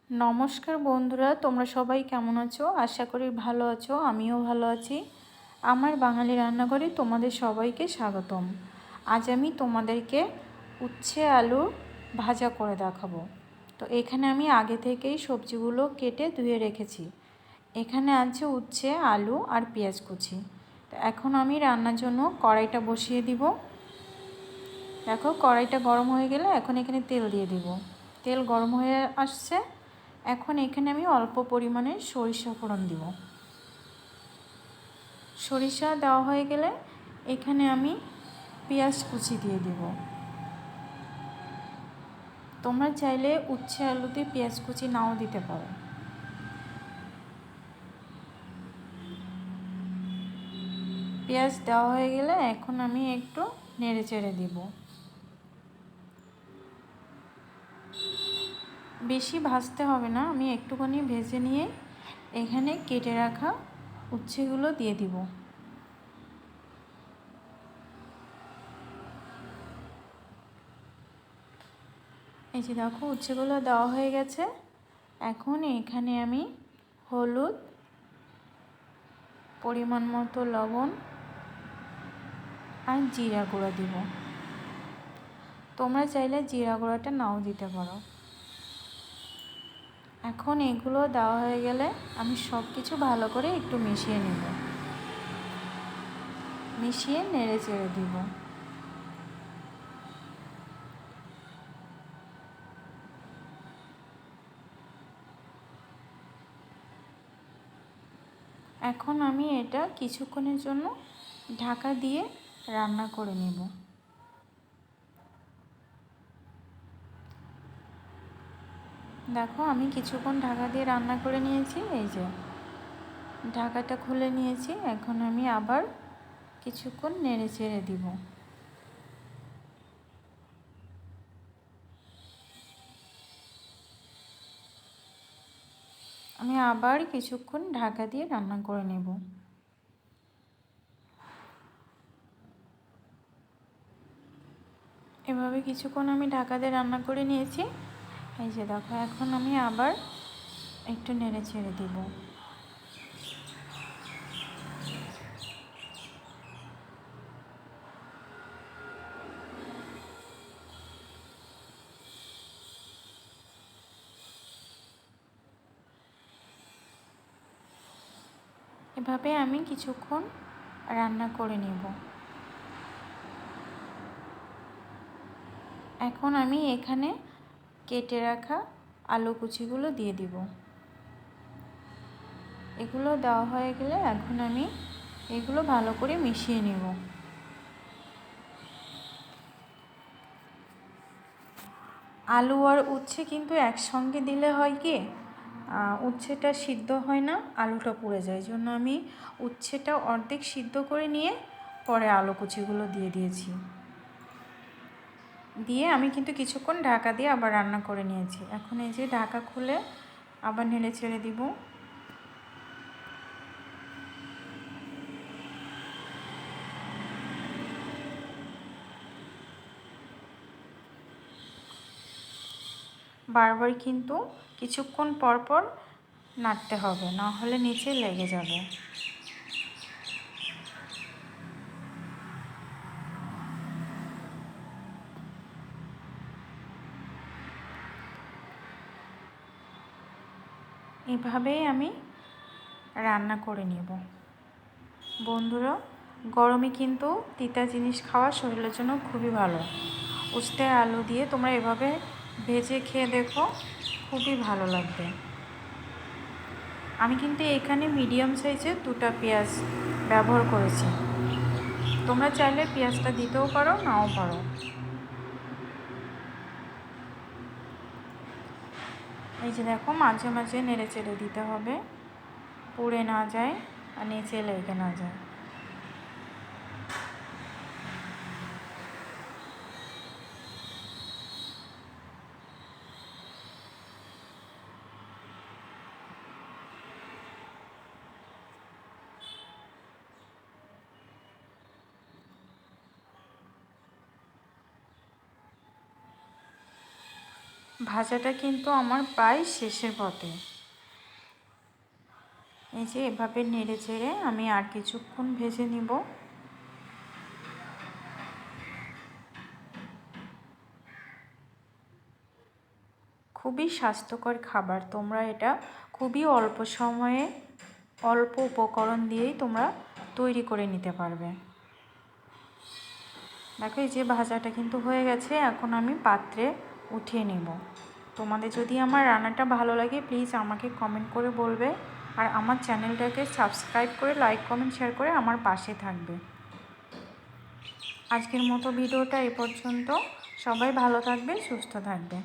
নমস্কার বন্ধুরা, তোমরা সবাই কেমন আছো? আশা করি ভালো আছো। আমিও ভালো আছি। আমার বাঙালি রান্নাঘরে তোমাদের সবাইকে স্বাগতম। আজ আমি তোমাদেরকে উচ্ছে আলু ভাজা করে দেখাবো। তো এখানে আমি আগে থেকেই সবজিগুলো কেটে ধুয়ে রেখেছি। এখানে আছে উচ্ছে, আলু আর পেঁয়াজ কুচি। তো এখন আমি রান্নার জন্য কড়াইটা বসিয়ে দিব। দেখো কড়াইটা গরম হয়ে গেলে এখন এখানে তেল দিয়ে দিব। তেল গরম হয়ে আসছে। এখন এখানে আমি অল্প পরিমাণে সরিষা ফোড়ন দিব। সরিষা দেওয়া হয়ে গেলে এখানে আমি পেঁয়াজ কুচি দিয়ে দিব। তোমরা চাইলে উচ্ছে আলুতে পেঁয়াজ কুচি নাও দিতে পারো। পেঁয়াজ দেওয়া হয়ে গেলে এখন আমি একটু নেড়ে চেড়ে দিব। বেশি ভাজতে হবে না, আমি একটুখানি ভেজে নিয়ে এখানে কেটে রাখা উচ্ছেগুলো দিয়ে দিব। এই যে দেখো উচ্ছেগুলো দেওয়া হয়ে গেছে। এখন এখানে আমি হলুদ, পরিমাণ মতো লবণ আর জিরা গুঁড়া দিব। তোমরা চাইলে জিরা গুঁড়াটা নাও দিতে পারো। এখন এগুলো দেওয়া হয়ে গেলে আমি সব কিছু ভালো করে একটু মিশিয়ে নেব। মিশিয়ে নেড়ে চেড়ে দিব। এখন আমি এটা কিছুক্ষণের জন্য ঢাকা দিয়ে রান্না করে নেব। দেখো আমি কিছুক্ষণ ঢাকা দিয়ে রান্না করে নিয়েছি। এই যে ঢাকাটা খুলে নিয়েছি। এখন আমি আবার কিছুক্ষণ নেড়ে চেড়ে দিব। আমি আবার কিছুক্ষণ ঢাকা দিয়ে রান্না করে নেব। এভাবে কিছুক্ষণ আমি ঢাকা দিয়ে রান্না করে নিয়েছি। এই যে দেখো এখন আমি আবার একটু নেড়ে ছেড়ে দিব। এভাবে আমি কিছুক্ষণ রান্না করে নেব। এখন আমি এখানে কেটে রাখা আলু কুচিগুলো দিয়ে দিব। এগুলো দেওয়া হয়ে গেলে এখন আমি এগুলো ভালো করে মিশিয়ে নেব। আলু আর উচ্ছে কিন্তু একসঙ্গে দিলে হয় কি, উচ্ছেটা সিদ্ধ হয় না, আলুটা পুড়ে যায়। এই জন্য আমি উচ্ছেটা অর্ধেক সিদ্ধ করে নিয়ে পরে আলু কুচিগুলো দিয়ে দিয়েছি। দিয়ে আমি কিন্তু কিছুক্ষণ ঢাকা দিয়ে আবার রান্না করে নিয়েছি। এখন এই যে ঢাকা খুলে আবার নেড়ে ছেড়ে দিব। বারবার কিন্তু কিছুক্ষণ পর পর নাড়তে হবে, না হলে নিচে লেগে যাবে। এভাবেই আমি রান্না করে নেব। বন্ধুরা, গরমে কিন্তু তিতা জিনিস খাওয়া শরীরের জন্য খুবই ভালো। উস্তে আলু দিয়ে তোমরা এভাবে ভেজে খেয়ে দেখো, খুবই ভালো লাগবে। আমি কিন্তু এখানে মিডিয়াম সাইজের 2টা পেঁয়াজ ব্যবহার করেছি। তোমরা চাইলে পেঁয়াজটা দিতেও পারো, নাও পারো। এই যে দেখো মাঝে মাঝে নেড়ে চেড়ে দিতে হবে, পুড়ে না যায় আর নিচে লেগে না যায়। ভাজাটা কিন্তু আমার প্রায় শেষের পথে। এই যে এভাবে নেড়ে চেড়ে আমি আর কিছুক্ষণ ভেজে নিব। খুবই স্বাস্থ্যকর খাবার, তোমরা এটা খুবই অল্প সময়ে অল্প উপকরণ দিয়েই তোমরা তৈরি করে নিতে পারবে। দেখো এই যে ভাজাটা কিন্তু হয়ে গেছে, এখন আমি পাত্রে উঠিয়ে নেব। তোমাদের যদি আমার রান্নাটা ভালো লাগে প্লিজ আমাকে কমেন্ট করে বলবে, আর আমার চ্যানেলটাকে সাবস্ক্রাইব করে লাইক কমেন্ট শেয়ার করে আমার পাশে থাকবে। আজকের মতো ভিডিওটা এ পর্যন্ত। সবাই ভালো থাকবে, সুস্থ থাকবে।